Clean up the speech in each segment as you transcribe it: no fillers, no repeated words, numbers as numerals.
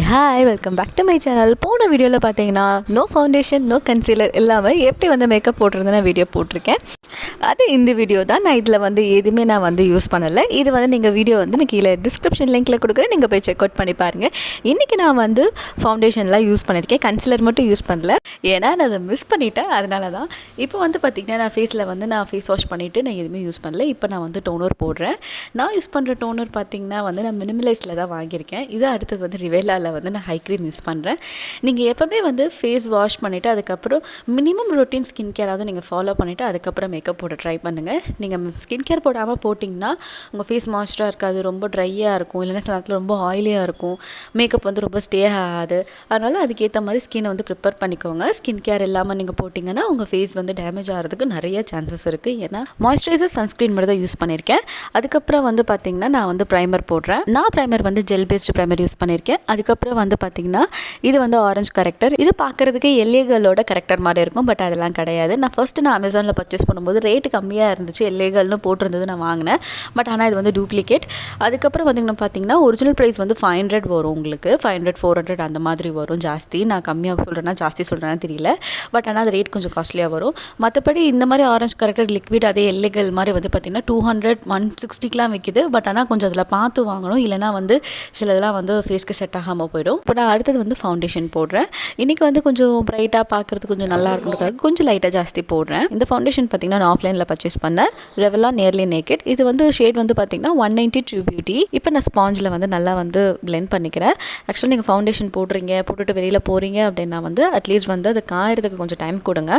Hi, welcome back to my channel. போன வீடியோவில் பார்த்தீங்கன்னா நோ ஃபவுண்டேஷன் நோ கன்சீலர் இல்லாமல் எப்படி வந்து மேக்கப் போட்டுருந்தேன்னு வீடியோ போட்டிருக்கேன். அது இந்த வீடியோ தான். நான் இதில் வந்து எதுவுமே நான் வந்து யூஸ் பண்ணலை. இது வந்து நீங்கள் வீடியோ வந்து நான் கீழே டிஸ்கிரிப்ஷன் லிங்க்கில் கொடுக்குறேன், நீங்கள் போய் செக் அவுட் பண்ணி பாருங்கள். இன்றைக்கி நான் வந்து ஃபவுண்டேஷன்லாம் யூஸ் பண்ணியிருக்கேன், கன்சீலர் மட்டும் யூஸ் பண்ணல, ஏன்னா நான் அதை மிஸ் பண்ணிட்டேன். அதனால தான் இப்போ வந்து பார்த்திங்கன்னா நான் ஃபேஸில் வந்து நான் ஃபேஸ் வாஷ் பண்ணிவிட்டு நான் எதுவுமே யூஸ் பண்ணல. இப்போ நான் வந்து டோனர் போடுறேன். நான் யூஸ் பண்ணுற டோனர் பார்த்திங்கன்னா வந்து நான் மினிமலைஸில் தான் வாங்கியிருக்கேன். இது அடுத்தது வந்து ரிவேலாவில் வந்து நான் ஹை க்ரீம் யூஸ் பண்ணுறேன். நீங்கள் எப்போவுமே வந்து ஃபேஸ் வாஷ் பண்ணிவிட்டு அதுக்கப்புறம் மினிமம் ரொட்டீன் ஸ்கின் கேராவது நீங்கள் ஃபாலோ பண்ணிவிட்டு அதுக்கப்புறம் மேக்கப் போட ட்ரை பண்ணுங்கள். நீங்கள் ஸ்கின் கேர் போடாமல் போட்டிங்கன்னா உங்கள் ஃபேஸ் மாய்ஸ்சராக இருக்காது, ரொம்ப ட்ரையாக இருக்கும், இல்லைன்னா சில நேரத்தில் ரொம்ப ஆயிலியாக இருக்கும், மேக்கப் வந்து ரொம்ப ஸ்டே ஆகாது. அதனால் அதுக்கேற்ற மாதிரி ஸ்கின்னை வந்து ப்ரிப்பேர் பண்ணிக்கோங்க. ஸ்கின் கேர் இல்லாமல் நீங்கள் போட்டிங்கன்னா உங்கள் ஃபேஸ் வந்து டேமேஜ் ஆகிறதுக்கு நிறைய சான்சஸ் இருக்குது. ஏன்னா மாய்ஸ்சரைசர் சன்ஸ்க்ரீன் மட்டும் தான் யூஸ் பண்ணியிருக்கேன். அதுக்கப்புறம் வந்து பார்த்திங்கன்னா நான் வந்து ப்ரைமர் போடுறேன். நான் ப்ரைமர் வந்து ஜெல் பேஸ்டு ப்ரைமர் யூஸ் பண்ணியிருக்கேன். அதுக்கப்புறம் வந்து பார்த்திங்கன்னா இது வந்து ஆரஞ்சு கரெக்டர். இது பார்க்குறதுக்கு எல்ஏகளோட கரெக்டர் மாதிரி இருக்கும், பட் அதெல்லாம் கிடையாது. நான் அமேசானில் பர்ச்சேஸ் பண்ணும்போது ரேட்டு கம்மியாக இருந்துச்சு, எல்ஏகள்னு போட்டிருந்தது, நான் வாங்கினேன். பட் ஆனால் இது வந்து டூப்ளிகேட். அதுக்கப்புறம் பார்த்திங்கன்னா ஒரிஜினல் ப்ரைஸ் வந்து 500 வரும், உங்களுக்கு 500 400 அந்த மாதிரி வரும். ஜாஸ்தி நான் கம்மியாக சொல்கிறேன்னா ஜாஸ்தி சொல்கிறேன்னா தெரியல, பட் ஆனால் அது ரேட் கொஞ்சம் காஸ்ட்லியாக வரும். மற்றபடி இந்த மாதிரி ஆரஞ்சு கரெக்டர் லிக்விட் அதே எல்ஏகள் மாதிரி வந்து பார்த்திங்கன்னா 200 160க்கெலாம் விற்கிது. பட் ஆனால் கொஞ்சம் அதில் பார்த்து வாங்கணும், இல்லைனா வந்து சிலதெல்லாம் வந்து ஃபேஸ்க்கு செட் ஆகாமல் போயிடும். இப்போ நான் அடுத்தது வந்து ஃபவுண்டேஷன் போடுறேன். இன்றைக்கி வந்து கொஞ்சம் ப்ரைட்டாக பார்க்குறதுக்கு கொஞ்சம் நல்லா இருக்குன்றதுக்காக கொஞ்சம் லைட்டாக ஜாஸ்தி போடுறேன். இந்த ஃபவுண்டேஷன் பார்த்திங்கன்னா நான் ஆஃப்லைனில் பர்ச்சேஸ் பண்ணேன், ரெவலா நியர்லி நேக்கட். இது வந்து ஷேட் வந்து பார்த்திங்கன்னா 190 True Beauty. இப்போ நான் ஸ்பாஞ்சில் வந்து நல்லா வந்து பிளெண்ட் பண்ணிக்கிறேன். ஆக்சுவலி நீங்கள் ஃபவுண்டேஷன் போட்டுட்டு வெளியில் போகிறீங்க அப்படின்னா வந்து அட்லீஸ்ட் வந்து அது காயறதுக்கு கொஞ்சம் டைம் கொடுங்க.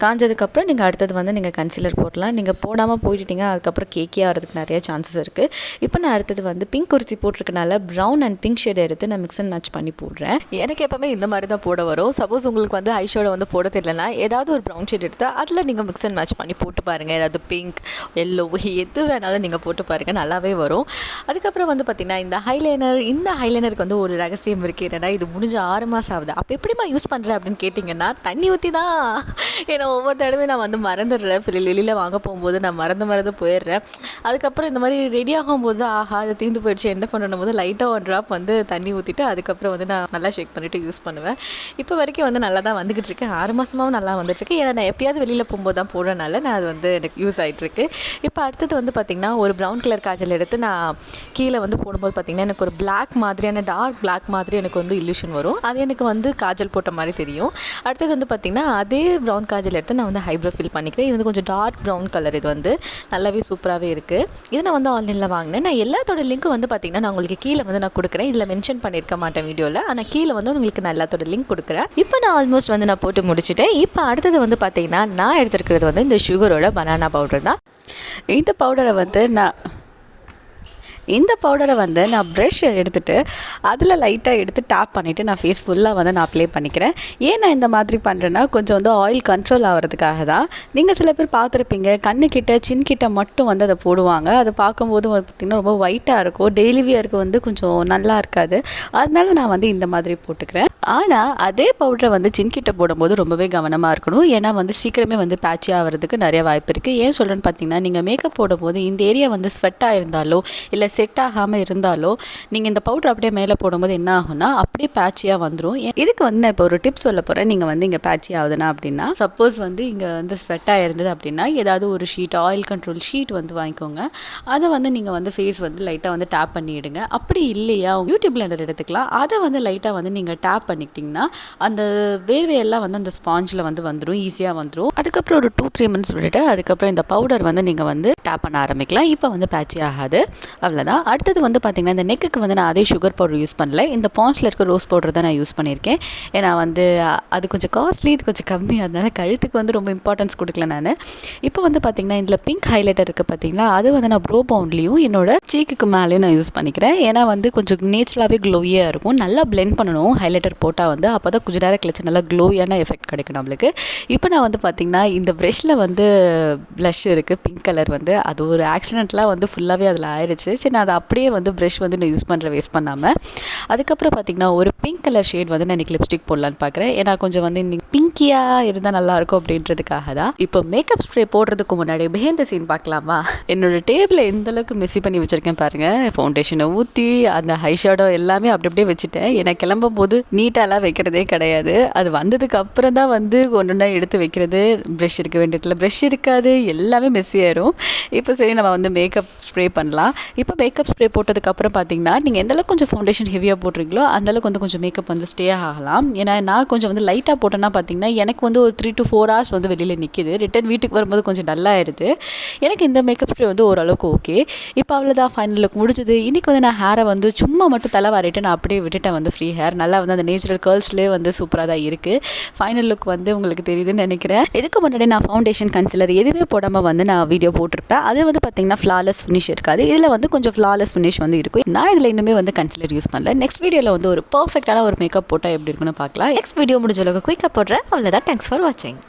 காஞ்சதுக்கப்புறம் நீங்கள் அடுத்தது வந்து நீங்கள் கன்சீலர் போடலாம். நீங்கள் போடாமல் போயிட்டீங்க அதுக்கப்புறம் கேக்கே ஆகிறதுக்கு நிறைய சான்சஸ் இருக்குது. இப்போ நான் அடுத்தது வந்து பிங்க் குர்த்தி போட்டிருக்கனால ப்ரௌன் அண்ட் பிங்க் ஷேட் எடுத்து நான் மிக்ஸ் அண்ட் மேட்ச் பண்ணி போடுறேன். எனக்கு எப்போவுமே இந்த மாதிரி தான் போட வரும். சப்போஸ் உங்களுக்கு வந்து ஐ ஷேடோ வந்து போட தெரியலனா ஏதாவது ஒரு ப்ரௌன் ஷேட் எடுத்து அதில் நீங்கள் மிக்ஸ் அண்ட் மேட்ச் பண்ணி போட்டு பாருங்கள். ஏதாவது பிங்க் எல்லோ எது வேணாலும் நீங்கள் போட்டு பாருங்கள், நல்லாவே வரும். அதுக்கப்புறம் வந்து பார்த்திங்கன்னா இந்த ஹைலைனருக்கு வந்து ஒரு ரகசியம் இருக்குது. என்னென்னா இது முடிஞ்ச 6 மாதம் ஆகுது. அப்போ எப்படிமா யூஸ் பண்ணுறேன் அப்படின்னு கேட்டிங்கன்னா தண்ணி ஊற்றி தான். ஏன்னா ஒவ்வொரு தடவை நான் வந்து மறந்துடுறேன், வெளியில் வாங்க போகும்போது நான் மறந்து போயிடுறேன். அதுக்கப்புறம் இந்த மாதிரி ரெடி ஆகும்போது அது தீர்ந்து போயிடுச்சு என்ன பண்ணணும் போது லைட்டாக 1 ட்ராப் வந்து தண்ணி ஊற்றிட்டு அதுக்கப்புறம் வந்து நான் நல்லா ஷேக் பண்ணிவிட்டு யூஸ் பண்ணுவேன். இப்போ வரைக்கும் வந்து நல்லா தான் வந்துக்கிட்டு இருக்கேன். 6 மாதமாகவும் நல்லா வந்துட்டுருக்கு. ஏன்னா நான் எப்பயாவது வெளியில் போகும்போது தான் போடுறனால நான் அது வந்து எனக்கு யூஸ் ஆகிட்டுருக்கு. இப்போ அடுத்தது வந்து பார்த்திங்கன்னா ஒரு ப்ரௌன் கலர் காஜல் எடுத்து நான் கீழே வந்து போடும்போது பார்த்திங்கன்னா எனக்கு ஒரு பிளாக் மாதிரியான டார்க் பிளாக் மாதிரி எனக்கு வந்து இல்லூஷன் வரும். அது எனக்கு வந்து காஜல் போட்ட மாதிரி தெரியும். அடுத்தது வந்து பார்த்திங்கன்னா அதே ப்ரௌன் காஜல் எடுத்து நான் வந்து ஹைப்ரோ ஃபில் பண்ணிக்கிறேன். இது வந்து கொஞ்சம் டார்க் ப்ரௌன் கலர். இது வந்து நல்லாவே சூப்பராகவே இருக்குது. இது நான் வந்து ஆன்லைனில் வாங்கினேன். நான் எல்லாத்தோட லிங்க்கும் வந்து பார்த்திங்கன்னா நான் உங்களுக்கு கீழே வந்து நான் கொடுக்குறேன். இதில் மென்ஷன் பண்ணியிருக்க மாட்டேன் வீடியோவில், ஆனால் கீழே வந்து உங்களுக்கு நான் எல்லாத்தோட லிங்க் கொடுக்குறேன். இப்போ நான் ஆல்மோஸ்ட் வந்து நான் போட்டு முடிச்சுட்டேன். இப்போ அடுத்தது வந்து பார்த்திங்கன்னா நான் எடுத்துருக்கிறது வந்து இந்த சுகரோட பனானா பவுடர் தான். இந்த பவுடரை வந்து நான் ப்ரஷ் எடுத்துகிட்டு அதில் லைட்டாக எடுத்து டேப் பண்ணிவிட்டு நான் ஃபேஸ் ஃபுல்லாக வந்து நான் அப்ளை பண்ணிக்கிறேன். ஏன் நான் இந்த மாதிரி பண்ணுறேன்னா கொஞ்சம் வந்து ஆயில் கண்ட்ரோல் ஆகிறதுக்காக தான். நீங்கள் சில பேர் பார்த்துருப்பீங்க, கண்ணுக்கிட்ட சின்கிட்ட மட்டும் வந்து அதை போடுவாங்க. அதை பார்க்கும்போது பார்த்திங்கன்னா ரொம்ப ஒயிட்டாக இருக்கும், டெய்லி வியருக்கு வந்து கொஞ்சம் நல்லா இருக்காது. அதனால நான் வந்து இந்த மாதிரி போட்டுக்கிறேன். ஆனால் அதே பவுடரை வந்து சின்கிட்ட போடும்போது ரொம்பவே கவனமாக இருக்கணும். ஏன்னா வந்து சீக்கிரமே வந்து பேட்சி ஆகிறதுக்கு நிறைய வாய்ப்பு இருக்குது. ஏன் சொல்கிறேன்னு பார்த்தீங்கன்னா நீங்கள் மேக்கப் போடும்போது இந்த ஏரியா வந்து ஸ்வெட்டாக இருந்தாலோ இல்லை செட் ஆகாமல் இருந்தாலோ நீங்கள் இந்த பவுடர் அப்படியே மேலே போடும்போது என்ன ஆகும்னா அப்படியே பேட்சியாக வந்துடும். இதுக்கு வந்து நான் இப்போ ஒரு டிப்ஸ் சொல்ல போகிறேன். நீங்கள் வந்து இங்கே பேட்சி ஆகுதுன்னா அப்படின்னா சப்போஸ் வந்து இங்கே வந்து ஸ்வெட்டாக இருந்தது அப்படின்னா ஏதாவது ஒரு ஷீட், ஆயில் கண்ட்ரோல் ஷீட் வந்து வாங்கிக்கோங்க. அதை வந்து நீங்கள் வந்து ஃபேஸ் வந்து லைட்டாக வந்து டேப் பண்ணிவிடுங்க. அப்படி இல்லையா பியூட்டி பிளெண்டர் எடுத்துக்கலாம். அதை வந்து லைட்டாக வந்து நீங்கள் டேப் பண்ணிக்கிட்டிங்கன்னா அந்த வேர்வையெல்லாம் வந்து அந்த ஸ்பாஞ்சில் வந்து வந்துடும், ஈஸியாக வந்துடும். அதுக்கப்புறம் ஒரு 2-3 மினிட்ஸ் விட்டுட்டு அதுக்கப்புறம் இந்த பவுடர் வந்து நீங்கள் வந்து டேப் பண்ண ஆரம்பிக்கலாம். இப்போ வந்து பேட்சி ஆகாது, அவ்வளோதான். அடுத்தது வந்து பார்த்திங்கன்னா இந்த நெக்குக்கு வந்து நான் அதே சுகர் பவுடர் யூஸ் பண்ணல, இந்த பான்ஸில் இருக்க ரோஸ் பவுடர் தான் நான் யூஸ் பண்ணியிருக்கேன். ஏன்னா வந்து அது கொஞ்சம் காஸ்ட்லி, இது கொஞ்சம் கம்மி, அதனால கழுத்துக்கு வந்து ரொம்ப இம்பார்ட்டன்ஸ் கொடுக்கல நான். இப்போ வந்து பார்த்திங்கன்னா இதில் பிங்க் ஹைலைட்டர் இருக்குது பார்த்திங்களா, அது வந்து நான் ப்ரோ பவுண்ட்லேயும் என்னோட சீக்குக்கு மேலேயும் நான் யூஸ் பண்ணிக்கிறேன். ஏன்னா வந்து கொஞ்சம் நேச்சுரலாகவே க்ளோவியாக இருக்கும். நல்லா பிளெண்ட் பண்ணணும் ஹைலைட்டர் போட்டால் வந்து அப்போ தான் கொஞ்சம் நேரம் கழிச்சு நல்லா க்ளோயான எஃபெக்ட் கிடைக்கும் நம்மளுக்கு. இப்போ நான் வந்து பார்த்திங்கன்னா இந்த ப்ரெஷ்ஷில் வந்து ப்ளஷ் இருக்குது பிங்க் கலர் வந்து அது ஒரு ஆக்சிடென்ட்லாம் வந்து ஃபுல்லாகவே அதில் ஆயிடுச்சு. சரி நான் அதை அப்படியே வந்து ப்ரெஷ் வந்து நான் யூஸ் பண்ணுற வேஸ்ட் பண்ணாமல் அதுக்கப்புறம் பார்த்திங்கன்னா ஒரு பிங்க் கலர் ஷேட் வந்து நான் இன்றைக்கி லிப்ஸ்டிக் போடலான்னு பார்க்குறேன். ஏன்னா கொஞ்சம் வந்து இந்த பிங்கியாக இருந்தால் நல்லாயிருக்கும் அப்படின்றதுக்காக தான். இப்போ மேக்கப் ஸ்ப்ரே போடுறதுக்கு முன்னாடி பிஹைண்ட் தி சீன் பார்க்கலாமா? என்னோடய டேபிளை எந்தளவுக்கு மெஸ்ஸி பண்ணி வச்சுருக்கேன் பாருங்கள். ஃபவுண்டேஷனை ஊற்றி அந்த ஹை ஷேடோ எல்லாமே அப்படி அப்படியே வச்சுட்டேன். ஏன்னா கிளம்பும் போது நீட்டாலாம் வைக்கிறதே கிடையாது. அது வந்ததுக்கு அப்புறம் தான் வந்து ஒன்றா எடுத்து வைக்கிறது. ப்ரெஷ் இருக்க வேண்டியதில்லை, ப்ரெஷ் இருக்காது, எல்லாமே மெஸ்ஸி ஆயிரும். இப்போ சரி நம்ம வந்து மேக்கப் ஸ்ப்ரே பண்ணலாம். இப்போ மேக்கப் ஸ்ப்ரே போட்டதுக்கப்புறம் பார்த்தீங்கன்னா நீங்கள் எந்தளவுக்கு கொஞ்சம் ஃபவுண்டேஷன் ஹெவியாக போடுறீங்களோ அந்தளவுக்கு வந்து கொஞ்சம் மேக்கப் வந்து ஸ்டே ஆகலாம். ஏன்னா நான் கொஞ்சம் வந்து லைட்டாக போட்டேன்னா பார்த்தீங்கன்னா எனக்கு வந்து ஒரு 3 to 4 hours வந்து வெளியில் நிற்கிது. ரிட்டன் வீட்டுக்கு வரும்போது கொஞ்சம் டல்லாகிடுது. எனக்கு இந்த மேக்கப் ஸ்ப்ரே வந்து ஓரளவுக்கு ஓகே. இப்போ அவ்வளோதான், ஃபைனல் லுக் முடிஞ்சுது. இன்றைக்கி வந்து நான் ஹேரை வந்து சும்மா மட்டும் தலை வாரிட்டு நான் அப்படியே விட்டுட்டேன் வந்து ஃப்ரீ ஹேர். நல்லா வந்து அந்த நேச்சுரல் கேர்ள்ஸ்லேயே வந்து சூப்பராக தான் இருக்குது. ஃபைனல் லுக் வந்து உங்களுக்கு தெரியுதுன்னு நினைக்கிறேன். இதுக்கு முன்னாடி நான் ஃபவுண்டேஷன் கன்சிலர் எதுவுமே போடாமல் வந்து நான் வீடியோ போட்டிருப்பேன். அது வந்து பார்த்திங்கன்னா ஃப்ளாலெஸ் ஃபினிஷ் இருக்காது. இதில் வந்து கொஞ்சம் ஃப்ளாலெஸ் ஃபினிஷ் வந்து இருக்கும். நான் இதில் இன்னுமே வந்து கன்சிலர் யூஸ் பண்ணல. நெக்ஸ்ட் வீடியோவில் வந்து ஒரு பர்ஃபெக்டான ஒரு மேக்கப் போட்டால் எப்படி இருக்குன்னு பார்க்கலாம். நெக்ஸ்ட் வீடியோ முடிஞ்ச அளவுக்கு குயிக்காக போடுறேன். அவ்வளோதான். தேங்க்ஸ் ஃபார் வாட்சிங்.